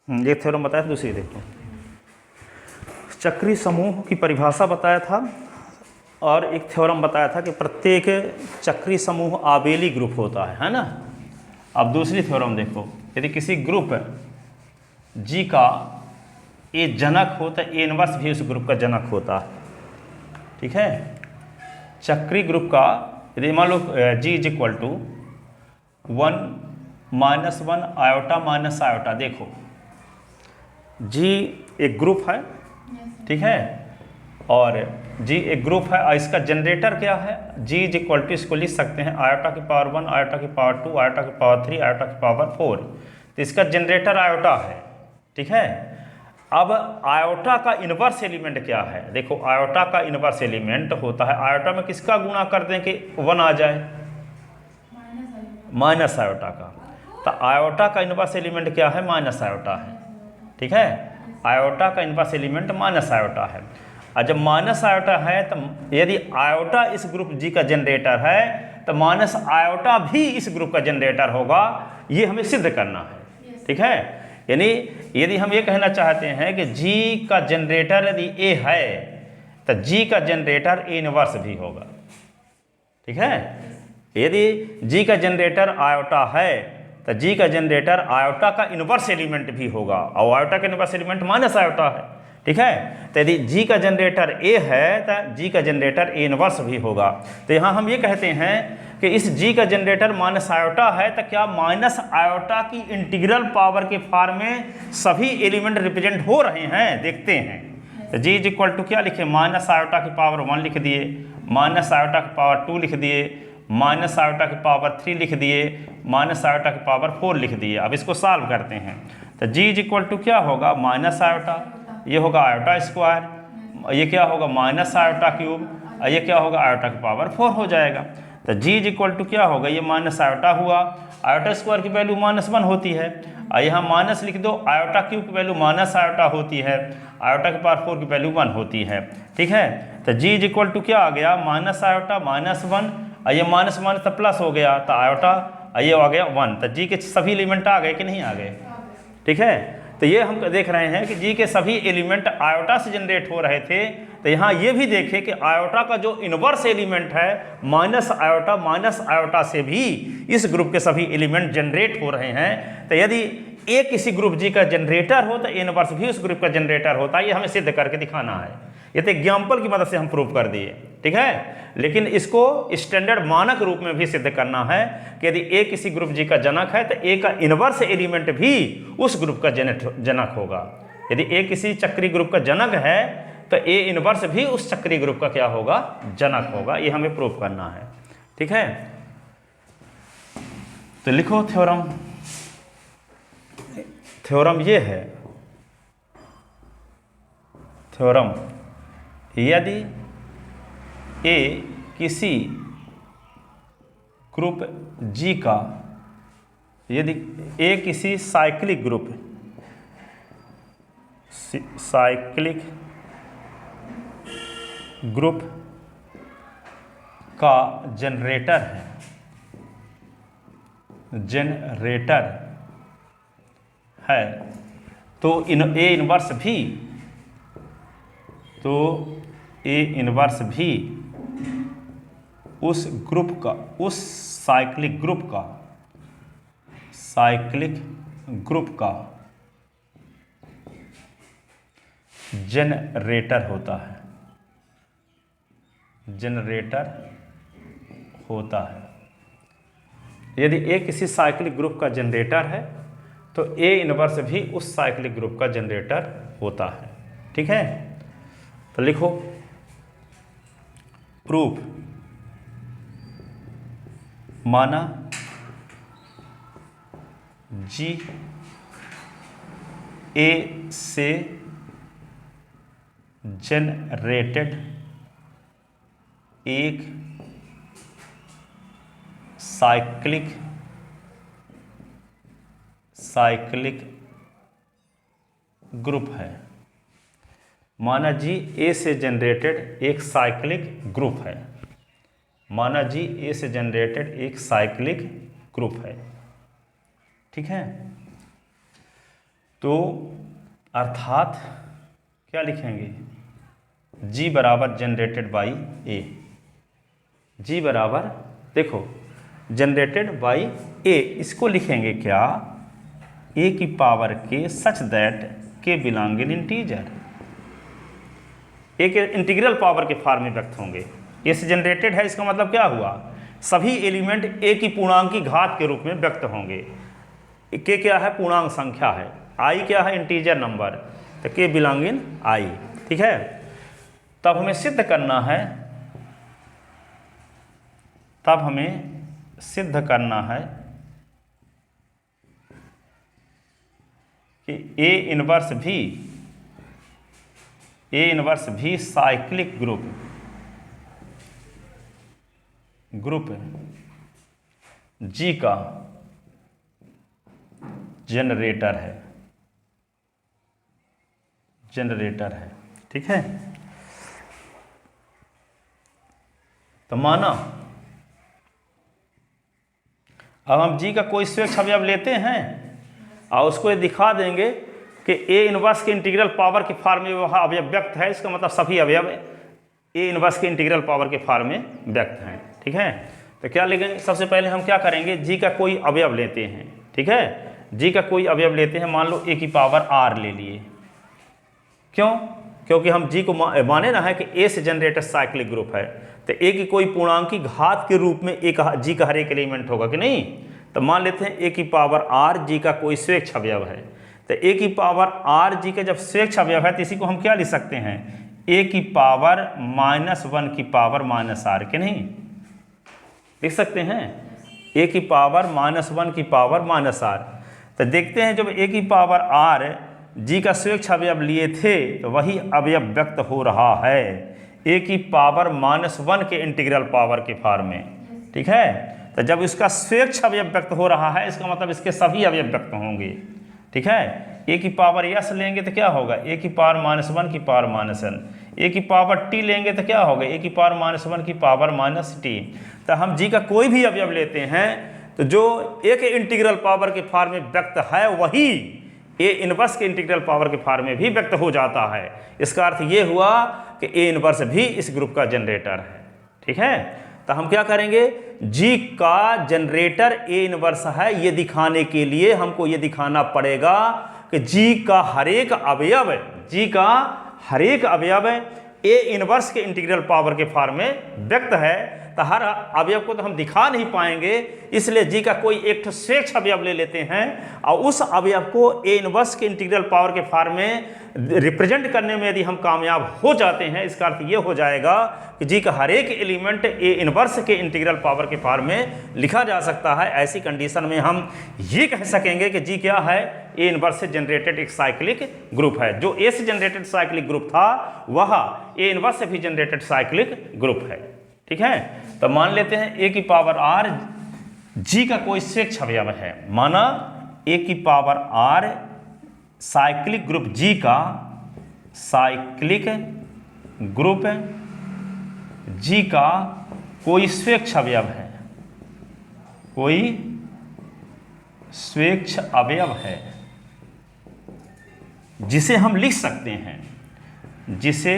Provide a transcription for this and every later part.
एक थ्योरम बताया था, दूसरी देखो। चक्रीय समूह की परिभाषा बताया था और एक थ्योरम बताया था कि प्रत्येक चक्रीय समूह आबेली ग्रुप होता है ना। अब दूसरी थ्योरम देखो, यदि किसी ग्रुप जी का ए जनक हो तो ए इनवर्स भी उस ग्रुप का जनक होता है। ठीक है, चक्रीय ग्रुप का यदि मान लो G is equal to 1 -1 iota minus iota, देखो जी एक ग्रुप है, ठीक है, और जी एक ग्रुप है और इसका जनरेटर क्या है, जी इज इक्वल टू, इसको लिख सकते हैं आयोटा की पावर 1, आयोटा की पावर 2, आयोटा की पावर 3, आयोटा की पावर 4। तो इसका जनरेटर आयोटा है। ठीक है, अब आयोटा का इनवर्स एलिमेंट क्या है, देखो आयोटा का इनवर्स एलिमेंट होता है, आयोटा में किसका गुणा कर दें कि 1 आ जाए, माइनस आयोटा का। तो आयोटा का इनवर्स एलिमेंट क्या है, माइनस आयोटा है। ठीक है, आयोटा का इनवर्स एलिमेंट माइनस आयोटा है। और जब माइनस आयोटा है तो यदि आयोटा इस ग्रुप जी का जनरेटर है तो माइनस आयोटा भी इस ग्रुप का जनरेटर होगा, ये हमें सिद्ध करना है। ठीक है, यानी यदि हम ये कहना चाहते हैं कि जी का जनरेटर यदि ए है तो जी का जनरेटर ए इनवर्स भी होगा। ठीक है, यदि जी का जनरेटर आयोटा है तो जी का जनरेटर आयोटा का इनवर्स एलिमेंट भी होगा, और आयोटा का इनवर्स एलिमेंट माइनस आयोटा है। ठीक है, तो यदि जी का जनरेटर ए है तो जी का जनरेटर ए इनवर्स भी होगा। तो यहाँ हम ये कहते हैं कि इस जी का जनरेटर माइनस आयोटा है तो क्या माइनस आयोटा की इंटीग्रल पावर के फॉर्म में सभी एलिमेंट रिप्रेजेंट हो रहे हैं, देखते हैं। तो जी इज इक्वल टू क्या लिखे, माइनस आयोटा की पावर 1 लिख दिए, माइनस आयोटा की पावर 2 लिख दिए, माइनस आयोटा की पावर 3 लिख दिए, माइनस आयोटा की पावर 4 लिख दिए। अब इसको सॉल्व करते हैं तो जी इज इक्वल टू क्या होगा, माइनस आयोटा, ये होगा आयोटा स्क्वायर, ये क्या होगा माइनस आयोटा क्यूब, और ये क्या होगा आयोटा की पावर 4 हो जाएगा। तो जी इज इक्वल टू क्या होगा, ये माइनस आयोटा हुआ, आयोटा स्क्वायर की वैल्यू -1 होती है, और यहाँ माइनस लिख दो, आयोटा क्यूब की वैल्यू माइनस आयोटा होती है, आयोटा की पावर 4 की वैल्यू 1 होती है। ठीक है, तो जी इज इक्वल टू क्या आ गया, माइनस आयोटा -1, और ये माइनस माइनस तो प्लस हो गया, तो आयोटा ये आ गया 1। तो जी के सभी एलिमेंट आ गए कि नहीं आ गए। ठीक है, तो ये हम देख रहे हैं कि जी के सभी एलिमेंट आयोटा से जनरेट हो रहे थे। तो यहाँ ये भी देखें कि आयोटा का जो इनवर्स एलिमेंट है माइनस आयोटा से भी इस ग्रुप के सभी एलिमेंट जनरेट हो रहे हैं। तो यदि ए किसी ग्रुप जी का जनरेटर हो तो इनवर्स भी उस ग्रुप का जनरेटर होता है, ये हमें सिद्ध करके दिखाना है। ये तो एग्जाम्पल की मदद से हम प्रूव कर दिए। ठीक है, लेकिन इसको स्टैंडर्ड मानक रूप में भी सिद्ध करना है कि यदि ए किसी ग्रुप जी का जनक है तो ए का इनवर्स एलिमेंट भी उस ग्रुप का जनक होगा। यदि ए किसी चक्रीय ग्रुप का जनक है तो ए इनवर्स भी उस चक्रीय ग्रुप का क्या होगा, जनक होगा। ये हमें प्रूव करना है। ठीक है, तो लिखो थ्योरम। थ्योरम ये है, थ्योरम यदि ए किसी ग्रुप जी का, यदि ए किसी साइक्लिक ग्रुप, साइक्लिक ग्रुप का जनरेटर है, जनरेटर है, तो ए इनवर्स भी, तो ए इनवर्स भी उस ग्रुप का, उस साइक्लिक ग्रुप का जनरेटर होता है, जनरेटर होता है। यदि ए किसी साइक्लिक ग्रुप का जनरेटर है तो ए इनवर्स भी उस साइक्लिक ग्रुप का जनरेटर होता है। ठीक है, तो लिखो प्रूफ, माना जी ए से जनरेटेड एक साइक्लिक ग्रुप है। माना जी ए से जनरेटेड एक साइक्लिक ग्रुप है, माना जी ए से जनरेटेड एक साइक्लिक ग्रुप है। ठीक है, तो अर्थात क्या लिखेंगे, G बराबर जनरेटेड बाई ए, G बराबर देखो जनरेटेड बाई ए, इसको लिखेंगे क्या, ए की पावर के सच दैट के बिलोंग इन इंटीजर, ए के इंटीग्रल पावर के फॉर्म में व्यक्त होंगे। ए से जनरेटेड है, इसका मतलब क्या हुआ, सभी एलिमेंट ए की पूर्णांक की घात के रूप में व्यक्त होंगे। के क्या है, पूर्णांक संख्या है, आई क्या है, इंटीजर नंबर, तो के बिलोंग इन आई। ठीक है, तब हमें सिद्ध करना है, तब हमें सिद्ध करना है कि ए इनवर्स भी साइक्लिक ग्रुप G का जनरेटर है। ठीक है, तो माना अब हम G का कोई स्वेच्छ अवयव लेते हैं और उसको ये दिखा देंगे कि ए इनवर्स के इंटीग्रल पावर के फॉर्म में वह अवयव व्यक्त है, इसका मतलब सभी अवयव ए इनवर्स के इंटीग्रल पावर के फॉर्म में व्यक्त हैं। ठीक है, तो क्या लिखेंगे, सबसे पहले हम क्या करेंगे, G का कोई अवयव लेते हैं। ठीक है, G का कोई अवयव लेते हैं, मान लो ए की पावर R ले लिए, क्यों, क्योंकि हम G को माने ना है कि ए से जनरेटेड साइक्लिक ग्रुप है, तो ए की कोई पूर्णांक की घात के रूप में G का हर एक एलिमेंट होगा कि नहीं। तो मान लेते हैं ए की पावर R G का कोई स्वेच्छ अवयव है, तो ए की पावर R G का जब स्वेच्छ अवयव है तो इसी को हम क्या लिख सकते हैं, ए की पावर -1 की पावर -R के नहीं लिख सकते हैं, ए की पावर -1 की पावर -R। तो देखते हैं जब ए की पावर R G का स्वेच्छ अवयव लिए थे तो वही अवयव व्यक्त हो रहा है ए की पावर -1 के इंटीग्रल पावर के फॉर्म में। ठीक है, तो जब इसका स्वेच्छ अवयव व्यक्त हो रहा है, इसका मतलब इसके सभी अवयव व्यक्त होंगे। ठीक है, ए की पावर यस लेंगे तो क्या होगा, ए की पावर -1 की पावर -n, ए की पावर t लेंगे तो क्या होगा, ए की पावर -1 की पावर -t। तो हम G का कोई भी अवयव लेते हैं तो जो ए के इंटीग्रल पावर के फॉर्म में व्यक्त है वही ए इनवर्स के इंटीग्रल पावर के फॉर्म में भी व्यक्त हो जाता है। इसका अर्थ ये हुआ कि ए इनवर्स भी इस ग्रुप का जनरेटर है। ठीक है, तो हम क्या करेंगे, G का जनरेटर ए इनवर्स है, ये दिखाने के लिए हमको ये दिखाना पड़ेगा कि G का हर एक अवयव ए इनवर्स के इंटीग्रल पावर के फॉर्म में व्यक्त है। तो हर अवयव को तो हम दिखा नहीं पाएंगे, इसलिए G का कोई एक स्वेच्छ अवयव ले लेते हैं और उस अवयव को ए इनवर्स के इंटीग्रल पावर के फॉर्म में रिप्रेजेंट करने में यदि हम कामयाब हो जाते हैं, इसका अर्थ ये हो जाएगा कि G का हर एक एलिमेंट ए इनवर्स के इंटीग्रल पावर के फॉर्म में लिखा जा सकता है। ऐसी कंडीशन में हम ये कह सकेंगे कि G क्या है, ए इनवर्स से जनरेटेड एक साइक्लिक ग्रुप है। जो ए से जनरेटेड साइक्लिक ग्रुप था वह ए इनवर्स से भी जनरेटेड साइक्लिक ग्रुप है। ठीक है, तो मान लेते हैं ए की पावर R G का कोई स्वेच्छ अवयव है, माना ए की power R cyclic group G का साइक्लिक ग्रुप G का कोई स्वेच्छ अवयव है, कोई स्वेच्छ अवयव है जिसे हम लिख सकते हैं, जिसे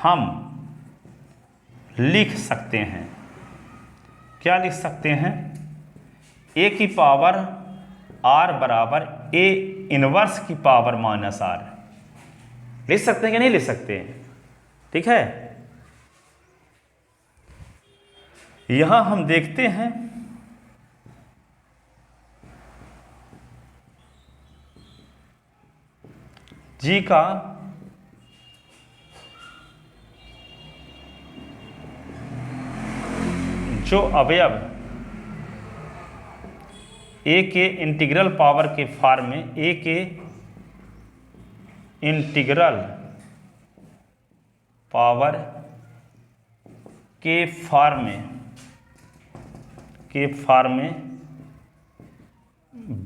हम लिख सकते हैं, क्या लिख सकते हैं, ए की पावर R बराबर ए इनवर्स की पावर -R लिख सकते हैं कि नहीं लिख सकते हैं। ठीक है, यहां हम देखते हैं G का जो अवयव ए के इंटीग्रल पावर के फॉर्म में, ए के इंटीग्रल पावर के फॉर्म में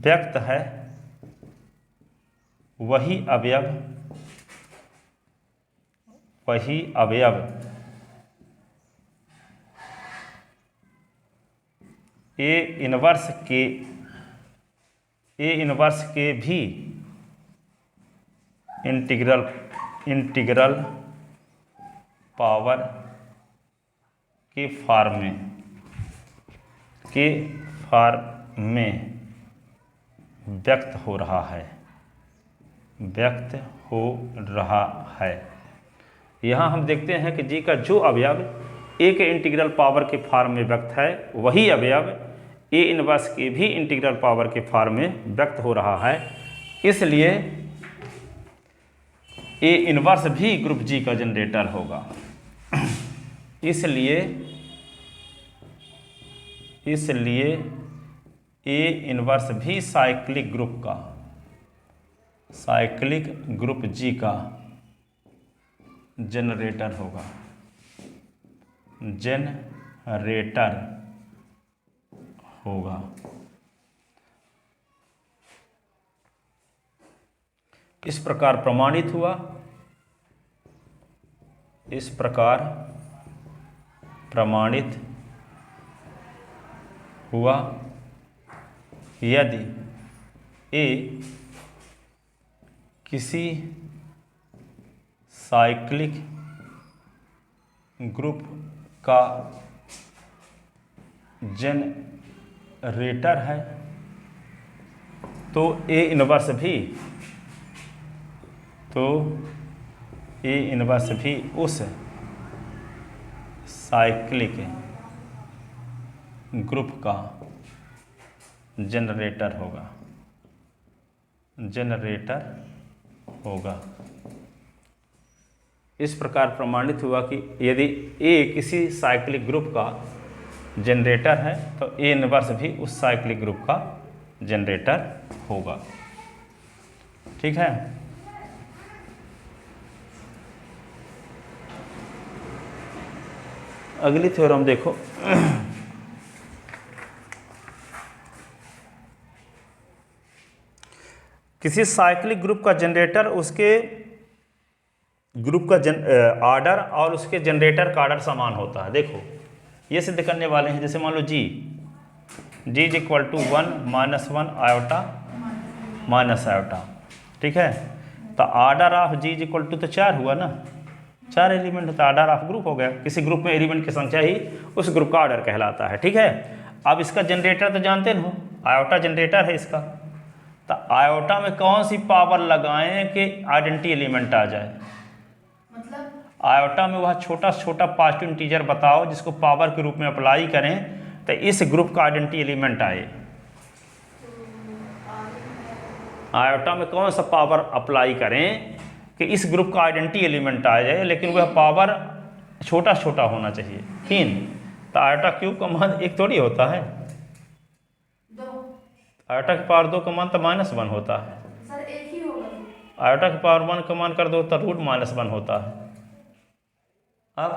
व्यक्त है, वही अवयव ए इनवर्स के ए इनवर्स के भी इंटीग्रल पावर के फॉर्म में व्यक्त हो रहा है। यहाँ हम देखते हैं कि जी का जो अवयव ए के इंटीग्रल पावर के फॉर्म में व्यक्त है वही अवयव ए इनवर्स के भी इंटीग्रल पावर के फॉर्म में व्यक्त हो रहा है। इसलिए ए इनवर्स भी ग्रुप जी का जनरेटर होगा। इसलिए ए इनवर्स भी साइक्लिक ग्रुप जी का जनरेटर होगा। इस प्रकार प्रमाणित हुआ यदि ए किसी साइक्लिक ग्रुप का जनरेटर है तो ए इनवर्स भी उस साइक्लिक ग्रुप का जनरेटर होगा। इस प्रकार प्रमाणित हुआ कि यदि ए किसी साइक्लिक ग्रुप का जनरेटर है तो ए इनवर्स भी उस साइक्लिक ग्रुप का जनरेटर होगा। ठीक है। अगली थ्योरम देखो। किसी साइक्लिक ग्रुप का जनरेटर उसके ग्रुप का आर्डर और उसके जनरेटर का आर्डर समान होता है। देखो ये सिद्ध करने वाले हैं। जैसे मान लो G is equal to 1 -1 iota minus iota. ठीक है। तो order of G is equal to तो 4 हुआ ना, 4 एलिमेंट होता है, आर्डर ऑफ ग्रुप हो गया। किसी ग्रुप में एलिमेंट की संख्या ही उस ग्रुप का आर्डर कहलाता है। ठीक है। अब इसका जनरेटर तो जानते हो, आयोटा जनरेटर है इसका। तो आयोटा में कौन सी पावर लगाएं कि आइडेंटिटी एलिमेंट आ जाए? मतलब आयोटा में वह छोटा छोटा पॉजिटिव इंटीजर बताओ जिसको पावर के रूप में अप्लाई करें तो इस ग्रुप का आइडेंटिटी एलिमेंट आए। आयोटा में कौन सा पावर अप्लाई करें कि इस ग्रुप का आइडेंटिटी एलिमेंट आ जाए, लेकिन वह पावर छोटा छोटा होना चाहिए। 3। तो आयोटा क्यूब का मान 1 थोड़ी होता है, आयोटा की पावर 2 का मान तो -1 होता है। सर एक ही होगा। आयोटा की पावर 1 का मान कर दो तो √-1 होता है। अब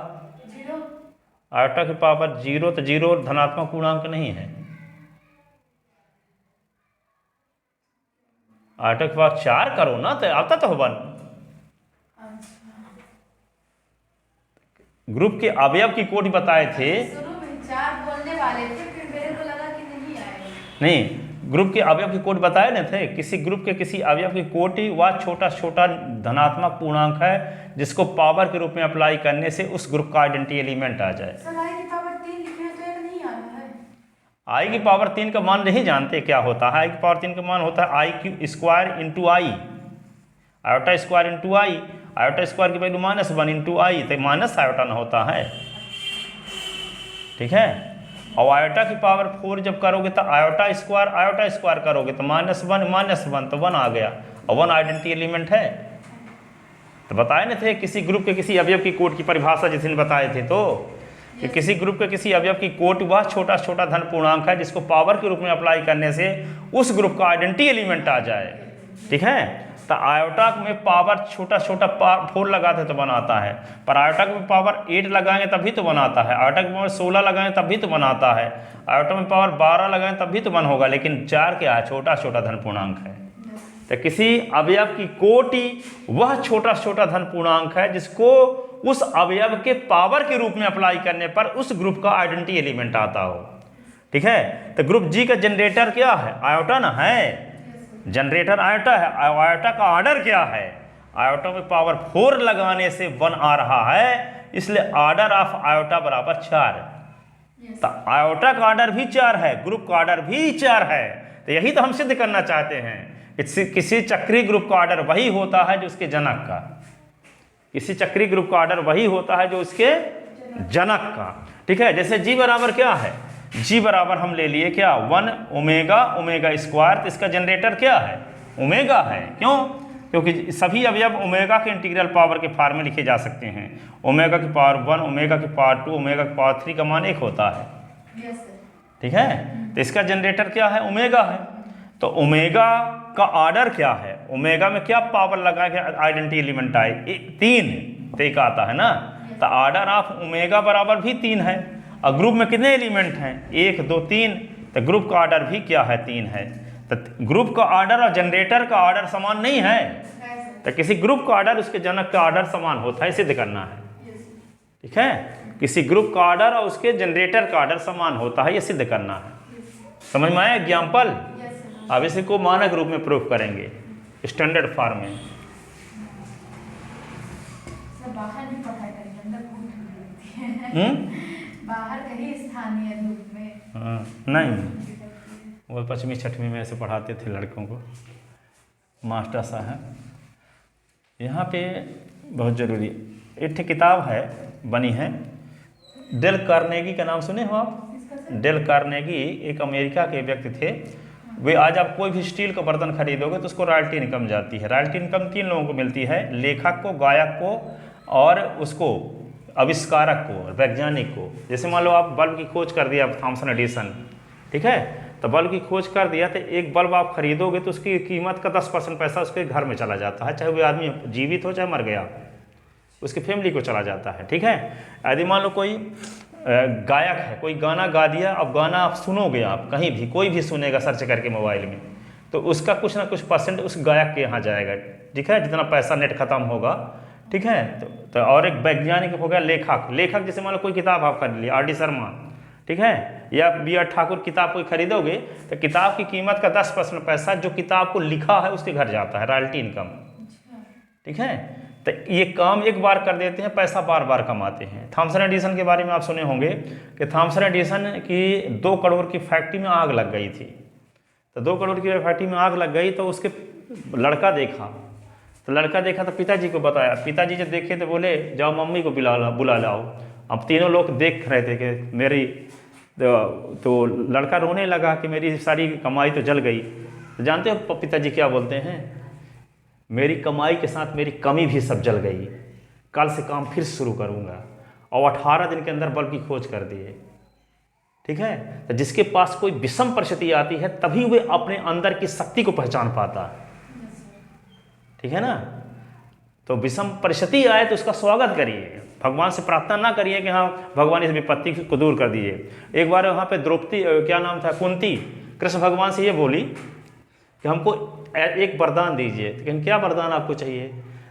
0 आयोटा की पावर 0 तो 0 धनात्मक पूर्णांक नहीं है। आयोटा की पावर 4 करो ना तो आता तो 1। ग्रुप के अवयव की कोटि बताए थे। शुरू में 4 बोलने वाले थे, फिर मेरे को लगा कि नहीं आएगा। नहीं, ग्रुप के अवयव की कोटि बताए न थे। किसी ग्रुप के किसी अवयव की कोटि वह छोटा छोटा धनात्मक पूर्णांक है जिसको पावर के रूप में अप्लाई करने से उस ग्रुप का आइडेंटिटी एलिमेंट आ जाए। सर आई की पावर 3 लिखे हैं तो एक नहीं आ रहा है। आई की पावर 3 का मान नहीं जानते क्या होता है? आई की पावर 3 का मान होता है i² इंटू आई, आयोटा स्क्वायर इंटू आई। आयोटा स्क्वायर की वैल्यू -1 इंटू आई, तो माइनस आयोटा ना होता है। ठीक है। और आयोटा की पावर 4 जब करोगे तो आयोटा स्क्वायर करोगे तो -1 तो 1 आ गया, और 1 आइडेंटिटी एलिमेंट है। तो बताए ना थे किसी ग्रुप के किसी अवयव की कोट की परिभाषा जिस दिन बताए थे, तो कि किसी ग्रुप के किसी अवयव की कोट वह छोटा छोटा धन पूर्णांक है जिसको पावर के रूप में अप्लाई करने से उस ग्रुप का आइडेंटिटी एलिमेंट आ जाए। ठीक है। तो आयोटा में पावर छोटा छोटा 4 लगाते तो बनाता है, पर आयोटा में पावर 8 लगाएंगे तभी तो बनाता है। आयोटा में पावर 16 लगाएं तभी तो बनाता है। आयोटा में पावर 12 लगाएं तभी तो बन होगा, लेकिन 4 क्या है? छोटा छोटा धन पूर्णांक है। तो किसी अवयव की कोटि वह छोटा छोटा धन पूर्णांक है जिसको उस अवयव के पावर के रूप में अप्लाई करने पर उस ग्रुप का आइडेंटिटी एलिमेंट आता हो। ठीक है। तो ग्रुप जी का जनरेटर क्या है? आयोटा ना है। जनरेटर आयोटा है, आयोटा का ऑर्डर क्या है, आयोटा में पावर 4 लगाने से 1 आ रहा है, इसलिए ऑर्डर ऑफ आयोटा बराबर 4। तो आयोटा का ऑर्डर भी 4 है, ग्रुप का ऑर्डर भी 4 है। तो यही तो हम सिद्ध करना चाहते हैं। किसी चक्रीय ग्रुप का ऑर्डर वही होता है जो उसके जनक का, किसी चक्रीय ग्रुप का ऑर्डर वही होता है जो उसके जनक का। ठीक है, जैसे जी बराबर क्या है, जी बराबर हम ले लिए क्या 1 ओमेगा ओमेगा स्क्वायर, तो इसका जनरेटर क्या है ओमेगा है। क्यों? क्योंकि सभी अवयव ओमेगा के इंटीग्रल पावर के फॉर्म में लिखे जा सकते हैं। ओमेगा की पावर 1, ओमेगा की पावर 2, ओमेगा की पावर 3 का मान 1 होता है। ठीक है, तो इसका जनरेटर क्या है ओमेगा है। तो ओमेगा का ऑर्डर क्या है, ओमेगा में क्या पावर लगा के आइडेंटिटी एलिमेंट आए 3 तक आता है ना, तो ऑर्डर ऑफ ओमेगा बराबर भी 3 है। और ग्रुप में कितने एलिमेंट हैं 1 2 3, तो ग्रुप का ऑर्डर भी क्या है 3 है। तो ग्रुप का ऑर्डर और जनरेटर का ऑर्डर समान नहीं है, तो किसी ग्रुप का ऑर्डर उसके जनक का ऑर्डर समान होता है, सिद्ध करना है। ठीक है, किसी ग्रुप का ऑर्डर और उसके जनरेटर का ऑर्डर समान होता है, ये सिद्ध करना है। समझ में आया एग्जाम्पल? अब इसी को मानक रूप में प्रूफ करेंगे स्टैंडर्ड फॉर्म में। बाहर भी पढ़ाई करेंगे, अंदर बाहर कहीं स्थानीय रूप में नहीं, वो 5वीं 6वीं में ऐसे पढ़ाते थे लड़कों को मास्टर साहब। यहाँ पे बहुत ज़रूरी एक किताब है बनी है, डेल कार्नेगी का नाम सुने हो आप? डेल कार्नेगी एक अमेरिका के व्यक्ति थे। वे आज आप कोई भी स्टील का बर्तन खरीदोगे तो उसको रॉयल्टी इनकम जाती है। रॉयल्टी इनकम 3 लोगों को मिलती है, लेखक को, गायक को और उसको आविष्कारक को, वैज्ञानिक को। जैसे मान लो आप बल्ब की खोज कर दिया थॉमसन एडिसन, ठीक है, तो बल्ब की खोज कर दिया तो एक बल्ब आप खरीदोगे तो उसकी कीमत का 10% पैसा उसके घर में चला जाता है, चाहे वो आदमी जीवित हो चाहे मर गया, उसकी फैमिली को चला जाता है। ठीक है, यदि मान लो कोई गायक है, कोई गाना गा दिया, अब गाना आप सुनोगे, आप कहीं भी कोई भी सुनेगा सर्च करके मोबाइल में, तो उसका कुछ ना कुछ परसेंट उस गायक के यहाँ जाएगा। ठीक है, जितना पैसा नेट खत्म होगा। ठीक है, तो और एक वैज्ञानिक हो गया लेखक। लेखक जैसे मान लो कोई किताब आप खरीद लिया R.D. शर्मा, ठीक है, या B.R. ठाकुर किताब कोई खरीदोगे तो किताब की कीमत का 10% पैसा जो किताब को लिखा है उसके घर जाता है, रॉयल्टी इनकम। ठीक है, तो ये काम एक बार कर देते हैं, पैसा बार बार कमाते हैं। थॉमसन एडिसन के बारे में आप सुने होंगे कि थॉमसन एडिसन की 2 करोड़ की फैक्ट्री में आग लग गई थी। तो 2 करोड़ की फैक्ट्री में आग लग गई तो उसके लड़का देखा, तो लड़का देखा तो पिताजी को बताया। पिताजी जब देखे तो बोले जाओ मम्मी को बुला लाओ। अब तीनों लोग देख रहे थे कि मेरी, तो लड़का रोने लगा कि मेरी सारी कमाई तो जल गई। तो जानते हो पिताजी क्या बोलते हैं? मेरी कमाई के साथ मेरी कमी भी सब जल गई, कल से काम फिर शुरू करूँगा। और 18 दिन के अंदर बल्ब की खोज कर दिए। ठीक है, तो जिसके पास कोई विषम परिस्थिति आती है तभी वे अपने अंदर की शक्ति को पहचान पाता है। ठीक है ना, तो विषम परिस्थिति आए तो उसका स्वागत करिए, भगवान से प्रार्थना ना करिए कि हाँ भगवान इस विपत्ति को दूर कर दीजिए। एक बार वहाँ पे द्रौपदी, क्या नाम था, कुंती, कृष्ण भगवान से ये बोली कि हमको एक वरदान दीजिए। लेकिन क्या वरदान आपको चाहिए?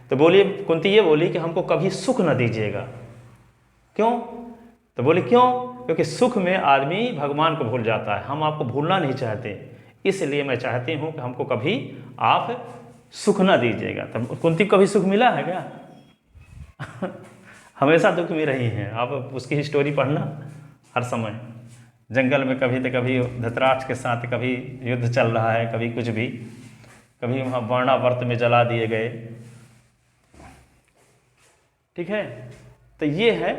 तो बोलिए, कुंती ये बोली कि हमको कभी सुख न दीजिएगा। क्यों? तो बोली क्यों? क्योंकि सुख में आदमी भगवान को भूल जाता है, हम आपको भूलना नहीं चाहते, इसलिए मैं चाहती हूँ कि हमको कभी आप सुख न दीजिएगा। तब कुंती को कभी सुख मिला है क्या? हमेशा दुख में रही हैं। आप उसकी हिस्टोरी पढ़ना, हर समय जंगल में कभी तो कभी धृतराष्ट्र के साथ कभी युद्ध चल रहा है, कभी कुछ भी, कभी वहाँ वर्णावर्त में जला दिए गए। ठीक है, तो ये है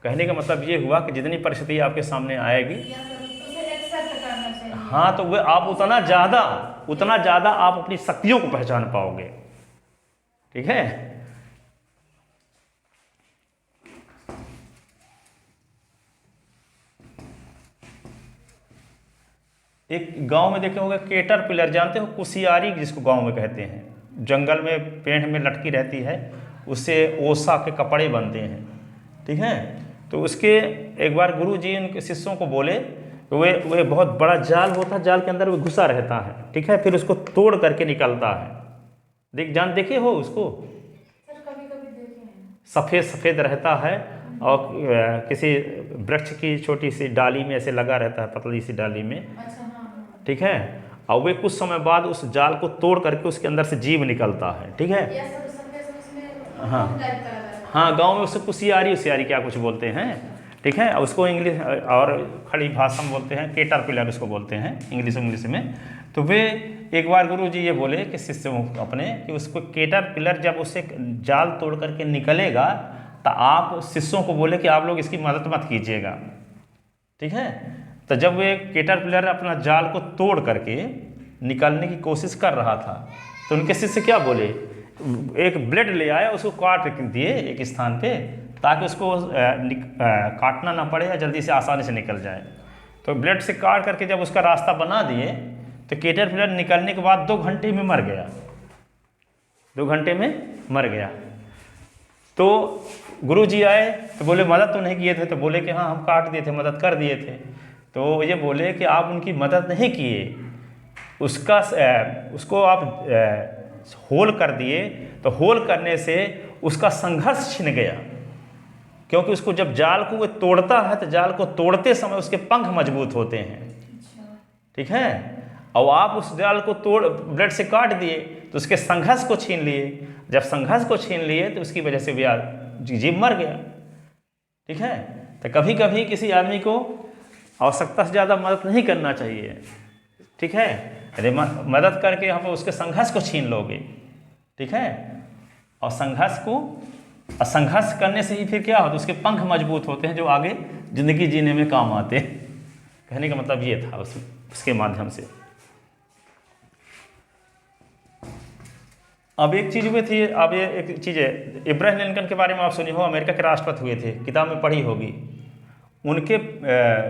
कहने का मतलब ये हुआ कि जितनी परिस्थिति आपके सामने आएगी, हाँ, तो वे आप उतना ज़्यादा आप अपनी शक्तियों को पहचान पाओगे। ठीक है, एक गांव में देखे होंगे कैटरपिलर, जानते हो, कुसियारी जिसको गांव में कहते हैं, जंगल में पेड़ में लटकी रहती है, उससे ओसा के कपड़े बनते हैं। ठीक है, तो उसके एक बार गुरुजी उनके शिष्यों को बोले, वे बहुत बड़ा जाल होता है, जाल के अंदर वो घुसा रहता है। ठीक है, फिर उसको तोड़ करके निकलता है। देखे हो उसको? कभी देखे हैं। सफ़ेद सफ़ेद रहता है और किसी वृक्ष की छोटी सी डाली में ऐसे लगा रहता है, पतली सी डाली में। अच्छा, हाँ। ठीक है, और वे कुछ समय बाद उस जाल को तोड़ करके उसके अंदर से जीव निकलता है, ठीक है। या सब उसमें हाँ टाइप का हाँ, गांव में उससे कुसियारी उसियारी क्या कुछ बोलते हैं, ठीक है। उसको इंग्लिश और खड़ी भाषा में बोलते हैं कैटरपिलर, उसको बोलते हैं इंग्लिश में। तो वे एक बार गुरु जी ये बोले कि शिष्यों अपने कि उसको कैटरपिलर जब उसे जाल तोड़ करके निकलेगा तो आप शिष्यों को बोले कि आप लोग इसकी मदद मत कीजिएगा, ठीक है। तो जब वे कैटरपिलर अपना जाल को तोड़ करके निकलने की कोशिश कर रहा था तो उनके शिष्य क्या बोले, एक ब्लेड ले आया, उसको काट दिए एक स्थान पे ताकि उसको काटना ना पड़े या जल्दी से आसानी से निकल जाए। तो ब्लेड से काट करके जब उसका रास्ता बना दिए तो कैटरपिलर निकलने के बाद 2 घंटे में मर गया, 2 घंटे में मर गया। तो गुरु जी आए तो बोले मदद तो नहीं किए थे, तो बोले कि हाँ हम काट दिए थे, मदद कर दिए थे। तो ये बोले कि आप उनकी मदद नहीं किए, उसको आप होल कर दिए, तो होल करने से उसका संघर्ष छिन गया, क्योंकि उसको जब जाल को वो तोड़ता है तो जाल को तोड़ते समय उसके पंख मजबूत होते हैं, ठीक है। और आप उस जाल को ब्लेड से काट दिए तो उसके संघर्ष को छीन लिए, जब संघर्ष को छीन लिए तो उसकी वजह से जीव मर गया, ठीक है। तो कभी कभी किसी आदमी को आवश्यकता से ज़्यादा मदद नहीं करना चाहिए, ठीक है। यदि मदद करके हम उसके संघर्ष को छीन लोगे, ठीक है, और संघर्ष करने से ही फिर क्या होता है, उसके पंख मजबूत होते हैं जो आगे जिंदगी जीने में काम आते हैं। कहने का मतलब ये था उसके माध्यम से। अब एक चीज़ हुई थी, अब ये एक चीज़ है, इब्राहिम लिंकन के बारे में आप सुनी हो, अमेरिका के राष्ट्रपति हुए थे, किताब में पढ़ी होगी। उनके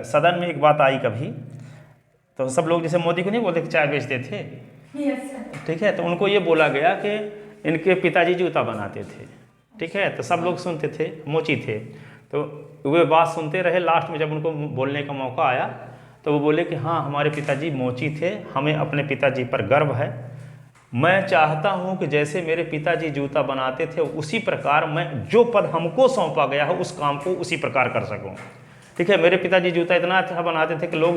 सदन में एक बात आई कभी, तो सब लोग जैसे मोदी को नहीं बोलते कि चाय बेचते थे, ठीक है, तो उनको ये बोला गया कि इनके पिताजी जूता बनाते थे, ठीक है। तो सब लोग सुनते थे, मोची थे, तो वे बात सुनते रहे। लास्ट में जब उनको बोलने का मौका आया तो वो बोले कि हाँ हमारे पिताजी मोची थे, हमें अपने पिताजी पर गर्व है। मैं चाहता हूँ कि जैसे मेरे पिताजी जूता बनाते थे उसी प्रकार मैं जो पद हमको सौंपा गया है उस काम को उसी प्रकार कर सकूँ, ठीक है। मेरे पिताजी जूता इतना अच्छा बनाते थे कि लोग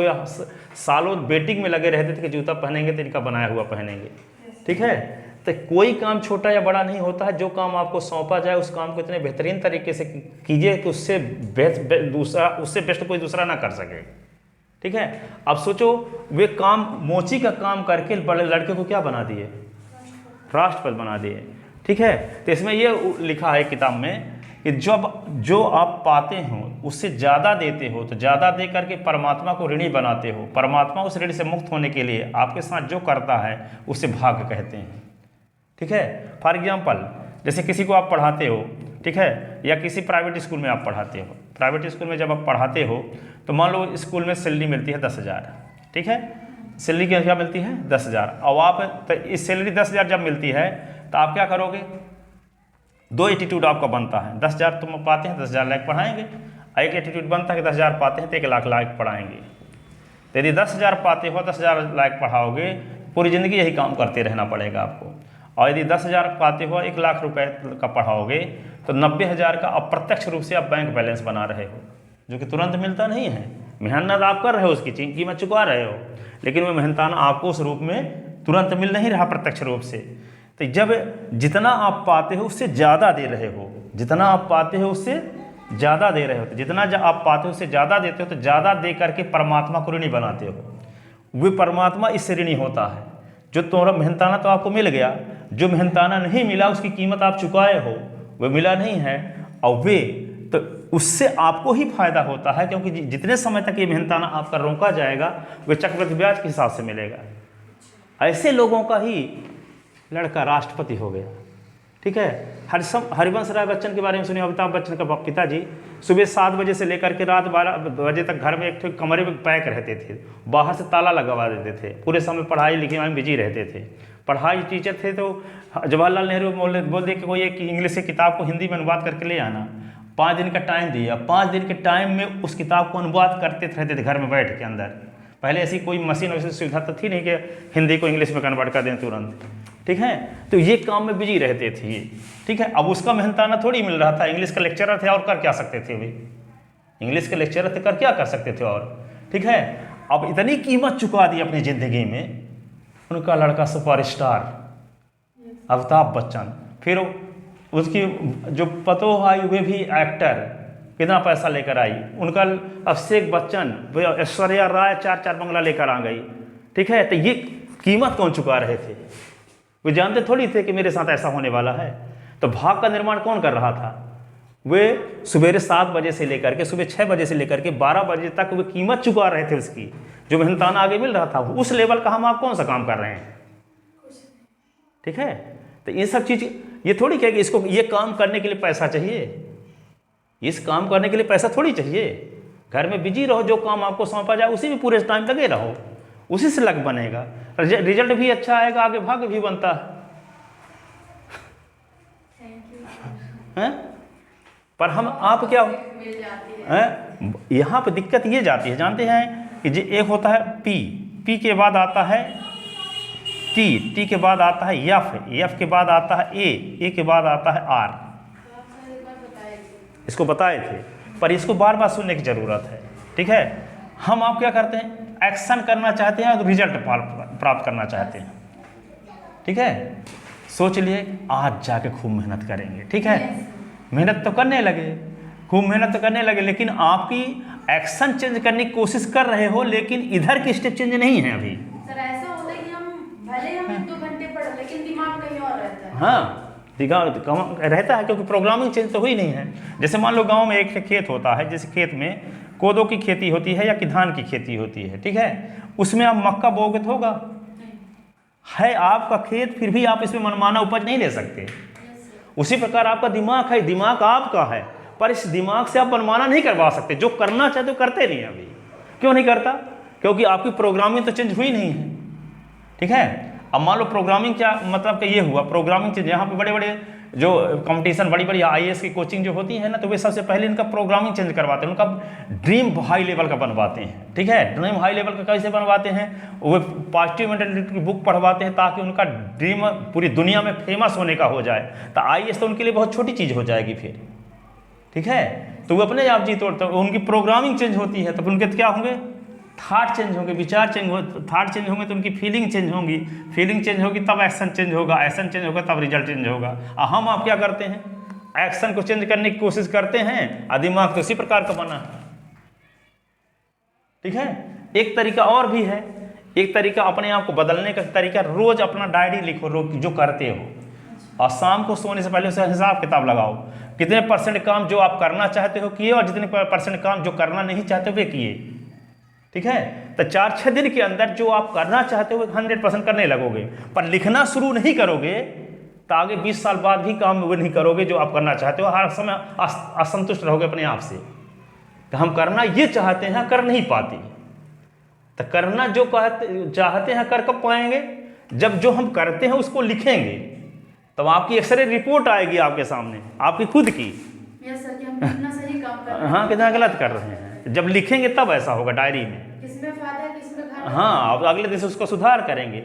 सालों बेटिंग में लगे रहते थे कि जूता पहनेंगे तो इनका बनाया हुआ पहनेंगे, ठीक है। तो कोई काम छोटा या बड़ा नहीं होता है, जो काम आपको सौंपा जाए उस काम को इतने बेहतरीन तरीके से कीजिए कि उससे बेस्ट कोई दूसरा ना कर सके, ठीक है। अब सोचो वे काम मोची का काम करके बड़े लड़के को क्या बना दिए, राष्ट्रपति बना दिए, ठीक है। तो इसमें ये लिखा है किताब में कि जब जो आप पाते हो उससे ज़्यादा देते हो तो ज़्यादा दे करके परमात्मा को ऋणी बनाते हो। परमात्मा उस ऋण से मुक्त होने के लिए आपके साथ जो करता है उसे भाग्य कहते हैं, ठीक है। फॉर एग्जाम्पल जैसे किसी को आप पढ़ाते हो, ठीक है, या किसी प्राइवेट स्कूल में आप पढ़ाते हो। प्राइवेट स्कूल में जब आप पढ़ाते हो तो मान लो स्कूल में सैलरी मिलती है 10,000, ठीक है। सैलरी क्या मिलती है 10,000। और आप तो इस सैलरी 10,000 जब मिलती है तो आप क्या करोगे, 2 एटीट्यूड आपका बनता है। 10,000 तुम पाते हैं 10,000 लायक पढ़ाएंगे, एक एटीट्यूड बनता है कि 10,000 पाते हैं तो 1,00,000 लायक पढ़ाएंगे। तो यदि 10,000 पाते हो 10,000 लायक पढ़ाओगे, पूरी ज़िंदगी यही काम करते रहना पड़ेगा आपको। और यदि 10,000 पाते हो 1,00,000 रुपए का पढ़ाओगे तो 90,000 का अप्रत्यक्ष रूप से आप बैंक बैलेंस बना रहे हो, जो कि तुरंत मिलता नहीं है। मेहनत आप कर रहे हो, उसकी कीमत चुका रहे हो, लेकिन वो मेहनताना आपको उस रूप में तुरंत मिल नहीं रहा प्रत्यक्ष रूप से। तो जब जितना आप पाते हो उससे ज़्यादा दे रहे हो, जितना आप पाते हो उससे ज़्यादा दे रहे हो, तो जितना आप पाते हो उससे ज़्यादा देते हो, तो ज़्यादा दे करके परमात्मा को ऋणी बनाते हो। वे परमात्मा इससे ऋणी होता है। जो तुम्हारा मेहनताना तो आपको मिल गया, जो मेहनताना नहीं मिला उसकी कीमत आप चुकाए हो, वो मिला नहीं है, और वे तो उससे आपको ही फायदा होता है, क्योंकि जितने समय तक ये मेहनताना आपका रोका जाएगा वे चक्रवृद्धि ब्याज के हिसाब से मिलेगा। ऐसे लोगों का ही लड़का राष्ट्रपति हो गया, ठीक है। हरिवंश राय बच्चन के बारे में सुनिए। अमिताभ बच्चन का पिताजी सुबह 7 बजे से लेकर के रात 12 बजे तक घर में एक कमरे में पैक रहते थे, बाहर से ताला लगवा देते थे, पूरे समय पढ़ाई लिखाई में बिजी रहते थे। पढ़ाई टीचर थे तो जवाहरलाल नेहरू बोल दे कि कोई एक इंग्लिश की किताब को हिंदी में अनुवाद करके ले आना। 5 दिन का टाइम दिया, 5 दिन के टाइम में उस किताब को अनुवाद करते रहते थे घर में बैठ के अंदर। पहले ऐसी कोई मशीन वैसी सुविधा तो थी नहीं कि हिंदी को इंग्लिश में कन्वर्ट कर दें तुरंत, ठीक है। तो ये काम में बिजी रहते थे, ठीक है। अब उसका मेहनताना थोड़ी मिल रहा था, इंग्लिश का लेक्चरर थे और कर क्या सकते थे वे, इंग्लिश के लेक्चरर थे कर क्या कर सकते थे और, ठीक है। अब इतनी कीमत चुका दी अपनी ज़िंदगी में, उनका लड़का सुपरस्टार अमिताभ बच्चन, फिर उसकी जो पतोह आई वे भी एक्टर, कितना पैसा लेकर आई। उनका अभिषेक बच्चन, ऐश्वर्या राय 4-4 बंगला लेकर आ गई। ठीक है, तो ये कीमत कौन चुका रहे थे? वे जानते थोड़ी थे कि मेरे साथ ऐसा होने वाला है। तो भाग का निर्माण कौन कर रहा था? वे सुबह 7 बजे से लेकर के सुबह 6 बजे से लेकर के 12 बजे तक वे कीमत चुका रहे थे उसकी, जो मेहनताना आगे मिल रहा था। उस लेवल का हम आप कौन सा काम कर रहे हैं? ठीक है, तो ये सब चीज़ ये थोड़ी क्या कि इसको ये काम करने के लिए पैसा चाहिए, इस काम करने के लिए पैसा थोड़ी चाहिए। घर में बिजी रहो, जो काम आपको सौंपा जाए उसी में पूरे टाइम लगे रहो, उसी से लग बनेगा, रिजल्ट भी अच्छा आएगा, आगे भाग्य भी बनता है। पर हम आप क्या मिल जाती है। यहाँ पर दिक्कत ये जाती है, जानते हैं कि एक होता है पी के बाद आता है टी के बाद आता है एफ के बाद आता है ए के बाद आता है आर। इसको बताए थे, पर इसको बार बार सुनने की ज़रूरत है। ठीक है, हम आप क्या करते हैं, एक्शन करना चाहते हैं और रिजल्ट प्राप्त करना चाहते हैं। ठीक है, सोच लिए आज जाके खूब मेहनत करेंगे। ठीक है, मेहनत तो करने लगे, खूब मेहनत तो करने लगे, लेकिन आपकी एक्शन चेंज करने की कोशिश कर रहे हो, लेकिन इधर की स्टेप चेंज नहीं है अभी। सर ऐसा होता है कि भले हम 1-2 घंटे पढ़, लेकिन दिमाग कहीं और रहता है। हाँ, दिमाग रहता है, क्योंकि प्रोग्रामिंग चेंज तो हुई नहीं है। जैसे मान लो गांव में एक खेत होता है, जिस खेत में कोदो की खेती होती है या कि धान की खेती होती है। ठीक है, उसमें आप मक्का बोओगे तो होगा, है आपका खेत, फिर भी आप इसमें मनमाना उपज नहीं ले सकते। उसी प्रकार आपका दिमाग है, दिमाग आपका है, पर इस दिमाग से आप मनमाना नहीं करवा सकते। जो करना चाहते हो करते नहीं अभी। क्यों नहीं करता? क्योंकि आपकी प्रोग्रामिंग तो चेंज हुई नहीं है। ठीक है, अब मान लो प्रोग्रामिंग क्या मतलब कि ये हुआ, प्रोग्रामिंग चेंज। यहाँ पे बड़े बड़े जो कंपटीशन, बड़ी बड़ी IAS की कोचिंग जो होती है ना, तो वे सबसे पहले इनका प्रोग्रामिंग चेंज करवाते हैं, उनका ड्रीम हाई लेवल का बनवाते हैं। ठीक है, ड्रीम हाई लेवल का कैसे बनवाते हैं? वो पॉजिटिव मेंटालिटी की बुक पढ़वाते हैं, ताकि उनका ड्रीम पूरी दुनिया में फेमस होने का हो जाए। तो IAS तो उनके लिए बहुत छोटी चीज़ हो जाएगी फिर। ठीक है, तो वो अपने आप जीत तोड़ते हैं, उनकी प्रोग्रामिंग चेंज होती है, तो उनके क्या होंगे, थाट चेंज होंगे, विचार चेंज हो, थाट चेंज होंगे तो उनकी फीलिंग चेंज होंगी, फीलिंग चेंज होगी तब एक्शन चेंज होगा, एक्शन चेंज होगा तब रिजल्ट चेंज होगा। हम आप क्या करते हैं, एक्शन को चेंज करने की कोशिश करते हैं, और दिमाग तो इसी प्रकार का बना है। ठीक है, एक तरीका और भी है, एक तरीका अपने आप को बदलने का तरीका, रोज अपना डायरी लिखो, रोज जो करते हो, और शाम को सोने से पहले उसे हिसाब किताब लगाओ, कितने % काम जो आप करना चाहते हो किए, और जितने % काम जो करना नहीं चाहते वे किए। ठीक है, तो 4-6 दिन के अंदर जो आप करना चाहते हो 100% करने लगोगे, पर लिखना शुरू नहीं करोगे तो आगे 20 साल बाद भी काम वो नहीं करोगे जो आप करना चाहते हो। हर समय असंतुष्ट रहोगे अपने आप से, तो हम करना ये चाहते हैं, कर नहीं पाते। तो करना जो चाहते हैं कर कब पाएंगे, जब जो हम करते हैं उसको लिखेंगे, तब आपकी एक्सरे रिपोर्ट आएगी आपके सामने, आपकी खुद की। यस सर, कि हम कितना सही काम कर रहे हैं, हाँ, कितना गलत कर रहे हैं। जब लिखेंगे तब ऐसा होगा डायरी में, किसमें फायदा है किसमें घाटा। हाँ, अब अगले दिन से उसको सुधार करेंगे।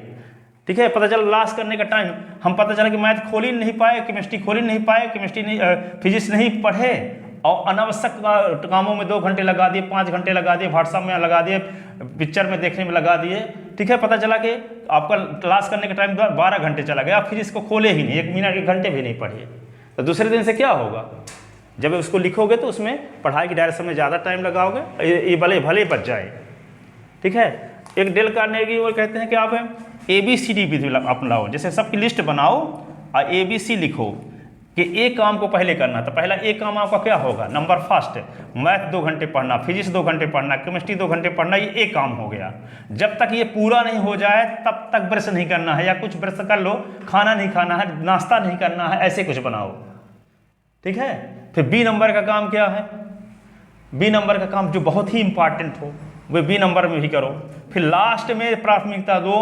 ठीक है, पता चला लास्ट करने का टाइम, हम पता चला कि मैथ खोल ही नहीं पाए, केमिस्ट्री खोल ही नहीं पाए, केमिस्ट्री नहीं, फिजिक्स नहीं पढ़े, और अनावश्यक कामों में 2 घंटे लगा दिए, 5 घंटे लगा दिए, व्हाट्सएप में लगा दिए, पिक्चर में देखने में लगा दिए। ठीक है, पता चला कि आपका क्लास करने का टाइम 12 घंटे चला गया, फिर इसको खोले ही नहीं, 1 मिनट 1 घंटे भी नहीं पढ़े। तो दूसरे दिन से क्या होगा, जब उसको लिखोगे तो उसमें पढ़ाई की डायरेक्शन में ज़्यादा टाइम लगाओगे, ये भले बच जाए। ठीक है, एक डेल कार्नेगी वो कहते हैं कि आप ABCD विधि अपनाओ, जैसे सबकी लिस्ट बनाओ और ABC लिखो कि एक काम को पहले करना। तो पहला एक काम आपका क्या होगा, नंबर फर्स्ट मैथ 2 घंटे पढ़ना, फिजिक्स 2 घंटे पढ़ना, केमिस्ट्री 2 घंटे पढ़ना, ये एक काम हो गया। जब तक ये पूरा नहीं हो जाए तब तक ब्रश नहीं करना है, या कुछ ब्रश कर लो, खाना नहीं खाना है, नाश्ता नहीं करना है, ऐसे कुछ बनाओ। ठीक है, फिर B नंबर का काम क्या है, B नंबर का काम जो बहुत ही इंपॉर्टेंट हो वे B नंबर में भी करो। फिर लास्ट में प्राथमिकता दो,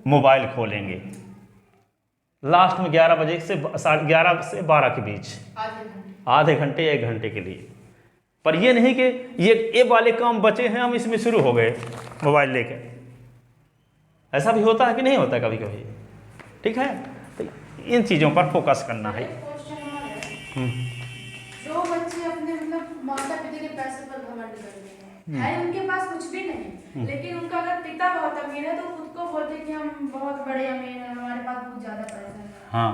मोबाइल खोलेंगे लास्ट में 11 बजे से 11 से 12 के बीच, आधे घंटे या 1 घंटे के लिए। पर ये नहीं कि ये वाले काम बचे हैं हम इसमें शुरू हो गए मोबाइल लेके, ऐसा भी होता है कि नहीं होता कभी कभी। ठीक है, तो इन चीज़ों पर फोकस करना है। जो बच्चे अपने मतलब माता पिता के पैसे पर घमंड करते हैं, उनके पास कुछ भी नहीं, लेकिन उनका अगर पिता बहुत अमीर है तो खुद को बोलते हैं कि हम बहुत बड़े अमीर हैं, हमारे पास बहुत ज्यादा पैसा है, हाँ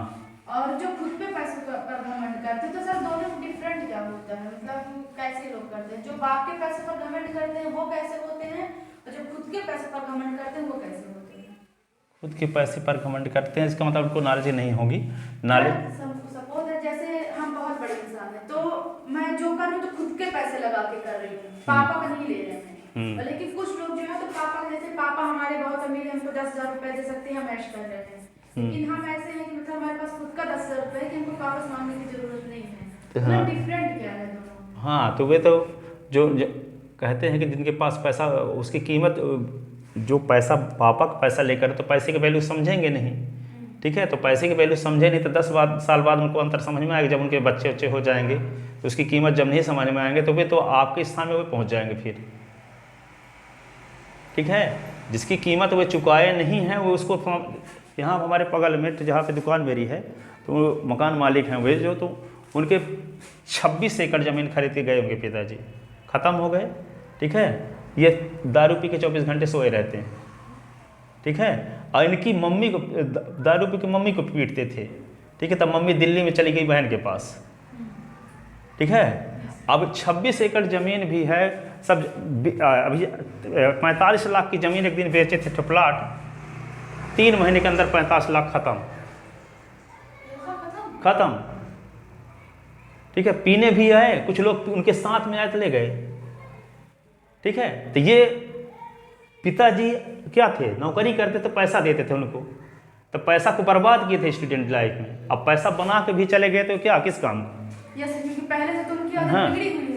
और जो खुद पे पैसे पर घमंड करते हैं, तो सर दोनों में डिफरेंट क्या होता है? मतलब कैसे लोग करते हैं? जो बाप के पैसे पर घमंड करते हैं वो कैसे होते हैं, और जो खुद के पैसे पर घमंड करते हैं वो कैसे होते हैं? खुद के पैसे पर घमंड करते हैं, इसका मतलब उनको नॉलेज नहीं होगी। नॉलेज सपोज है जैसे हम बहुत बड़े इंसान हैं, तो मैं जो कर रही हूँ तो खुद के पैसे लगा के कर रही हूँ, पापा का नहीं ले रहे हैं। और लेकिन कुछ लोग जो है तो पापा जैसे पापा हमारे बहुत अमीर हैं, हमको 10,000 रुपए दे सकते हैं, हम ऐश कर रहे हैं। लेकिन हम ऐसे हैं कि मतलब हमारे पास खुद का 10,000 रुपए है कि हमको वापस मांगने की जरूरत नहीं है। हाँ। डिफरेंट क्या है दोनों? हाँ, तो वे तो जो कहते हैं कि जिनके पास पैसा, उसकी कीमत, जो पैसा पापा का पैसा लेकर, तो पैसे की वैल्यू समझेंगे नहीं, ठीक है। तो पैसे की वैल्यू समझे नहीं तो 10 साल बाद उनको अंतर समझ में आएगा। जब उनके बच्चे बच्चे हो जाएंगे तो उसकी कीमत जब नहीं समझ में आएंगे तो वे तो आपके स्थान में वे पहुंच जाएंगे फिर, ठीक है। जिसकी कीमत वे चुकाए नहीं हैं वो उसको, यहाँ हमारे बगल में जहाँ पे दुकान मेरी है तो वो मकान मालिक हैं वे, जो तो उनके 26 एकड़ ज़मीन खरीद के गए उनके पिताजी, ख़त्म हो गए, ठीक है। ये दारू पी के 24 घंटे सोए रहते हैं, ठीक है। और इनकी मम्मी को, दारू पी के मम्मी को पीटते थे, ठीक है। तब मम्मी दिल्ली में चली गई बहन के पास, ठीक है। अब 26 एकड़ ज़मीन भी है, सब अभी 45 लाख की ज़मीन एक दिन बेचे थे, प्लाट 3 महीने के अंदर 45 लाख खत्म, ठीक है। पीने भी आए, कुछ लोग उनके साथ में आए चले गए, ठीक है। तो ये पिताजी क्या थे, नौकरी करते तो पैसा देते थे उनको, तो पैसा को बर्बाद किए थे स्टूडेंट लाइफ में। अब पैसा बना के भी चले गए तो क्या, किस काम? क्योंकि पहले से तो उनकी आदत हाँ,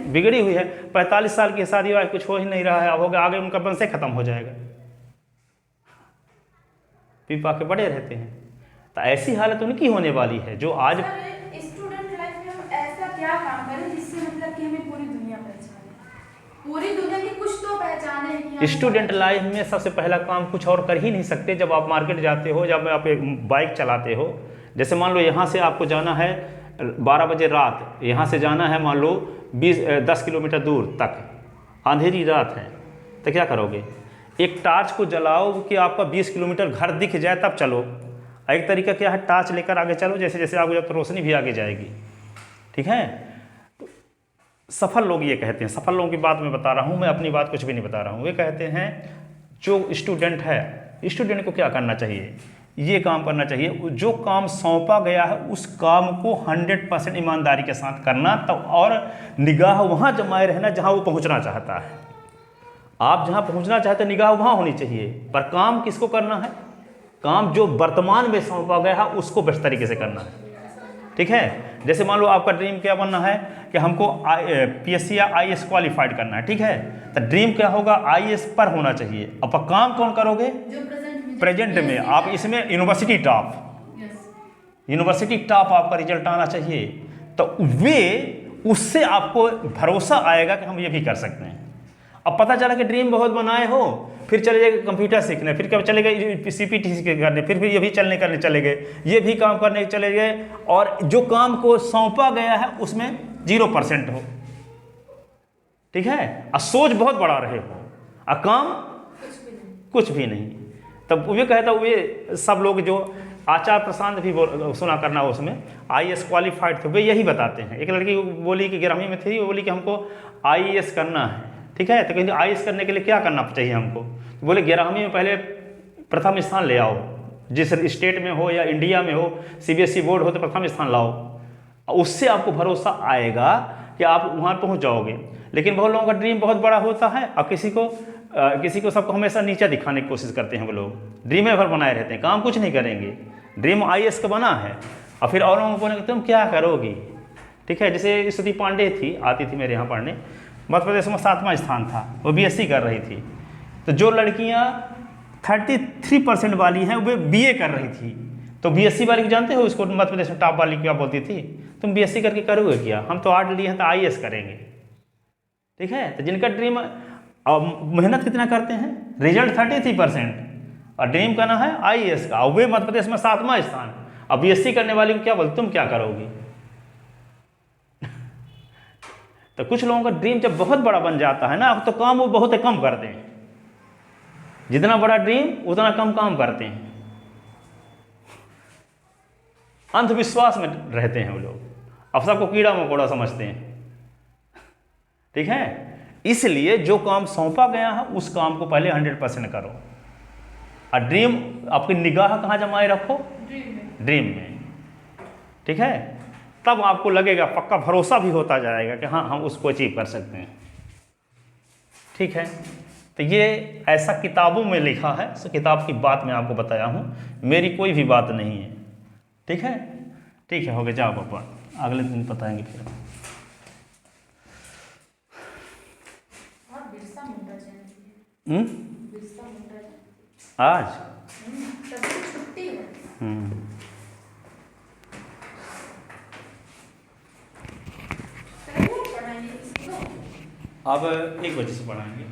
बिगड़ी हुई है। 45 साल की शादी हुआ, कुछ हो ही नहीं रहा है, अब होगा आगे उनका वंश खत्म हो जाएगा, पी पा के बड़े रहते हैं। तो ऐसी हालत उनकी होने वाली है जो आज। स्टूडेंट लाइफ में हम ऐसा क्या काम करें जिससे मतलब कि हमें पूरी दुनिया पहचाने, पूरी दुनिया की कुछ तो पहचाने कि स्टूडेंट लाइफ में सबसे पहला काम कुछ और कर ही नहीं सकते। जब आप मार्केट जाते हो, जब आप एक बाइक चलाते हो, जैसे मान लो यहाँ से आपको जाना है 12 बजे रात, यहाँ से जाना है मान लो 10 किलोमीटर दूर तक, अंधेरी रात है, तो क्या करोगे? एक टार्च को जलाओ कि आपका 20 किलोमीटर घर दिख जाए तब चलो। एक तरीका क्या है, टार्च लेकर आगे चलो, जैसे जैसे आगे तो रोशनी भी आगे जाएगी, ठीक है। तो सफल लोग ये कहते हैं, सफल लोगों की बात मैं बता रहा हूँ, मैं अपनी बात कुछ भी नहीं बता रहा हूँ। वे कहते हैं जो स्टूडेंट है, स्टूडेंट को क्या करना चाहिए, ये काम करना चाहिए, जो काम सौंपा गया है उस काम को 100% ईमानदारी के साथ करना, तब और निगाह वहाँ जमाए रहना जहाँ वो पहुँचना चाहता है। आप जहाँ पहुँचना चाहते हैं निगाह वहाँ होनी चाहिए, पर काम किसको करना है? काम जो वर्तमान में सौंपा गया है उसको बेस्ट तरीके से करना है, ठीक है। जैसे मान लो आपका ड्रीम क्या बनना है कि हमको PSC या IAS क्वालिफाइड करना है, ठीक है। तो ड्रीम क्या होगा, IAS पर होना चाहिए। अब काम कौन करोगे? प्रेजेंट में आप इसमें यूनिवर्सिटी टॉप आपका रिजल्ट आना चाहिए, तो वे उससे आपको भरोसा आएगा कि हम ये भी कर सकते हैं। अब पता चला कि ड्रीम बहुत बनाए हो, फिर चले गए कंप्यूटर सीखने, फिर कब चले गए CPT करने, फिर ये भी करने चले गए, ये भी काम करने चले गए, और जो काम को सौंपा गया है उसमें 0% हो, ठीक है। और सोच बहुत बड़ा रहे हो और काम कुछ भी नहीं। तब वे कहता, वे सब लोग जो आचार्य प्रशांत भी सुना करना, उसमें IAS क्वालिफाइड थे, वे यही बताते हैं। एक लड़की बोली कि 11वीं में थी, वो बोली कि हमको IAS करना है, ठीक है। तो कहीं IAS करने के लिए क्या करना चाहिए हमको? तो बोले 11वीं में पहले प्रथम स्थान ले आओ, जिस स्टेट में हो या इंडिया में हो, CBSE बोर्ड हो तो प्रथम स्थान लाओ, उससे आपको भरोसा आएगा कि आप वहाँ पहुँच जाओगे। लेकिन बहुत लोगों का ड्रीम बहुत बड़ा होता है और किसी को सबको हमेशा नीचा दिखाने की कोशिश करते हैं। वो लोग ड्रीम भर बनाए रहते हैं, काम कुछ नहीं करेंगे। ड्रीम IAS का बना है और फिर और लोगों को बोलेंगे तुम क्या करोगी, ठीक है। जैसे स्तुति पांडे थी, आती थी मेरे यहाँ पढ़ने, मध्य प्रदेश में 7वां स्थान था, वो BSc कर रही थी। तो जो लड़कियाँ 33% वाली हैं वे BA कर रही थी, तो BSc वाली को जानते हो, उसको मध्य प्रदेश में टॉप वाली क्या बोलती थी, तुम BSc करके करोगे क्या, हम तो आर्ट लिए हैं तो IAS करेंगे, ठीक है। तो जिनका ड्रीम, और मेहनत कितना करते हैं, रिजल्ट 33% और ड्रीम करना है IAS का, और वे मध्य प्रदेश में 7वां स्थान, अब BSc करने वाली को क्या बोलते तुम क्या करोगी। तो कुछ लोगों का ड्रीम जब बहुत बड़ा बन जाता है ना, तो काम वो बहुत कम कर दें, जितना बड़ा ड्रीम उतना कम काम करते हैं, अंधविश्वास में रहते हैं वो लोग, अब सबको कीड़ा मकोड़ा समझते हैं। ठीक है, इसलिए जो काम सौंपा गया है उस काम को पहले 100% करो। और ड्रीम, आपकी निगाह कहाँ जमाए रखो? ड्रीम में। ठीक है, तब आपको लगेगा, पक्का भरोसा भी होता जाएगा कि हाँ हम उसको अचीव कर सकते हैं। ठीक है, तो ये ऐसा किताबों में लिखा है, सो किताब की बात मैं आपको बताया हूँ, मेरी कोई भी बात नहीं है। ठीक है, ठीक है, हो गया, जाओ पापा, अगले दिन बताएंगे फिर। आज छुट्टी है। अब 1 बजे से पढ़ाएंगे।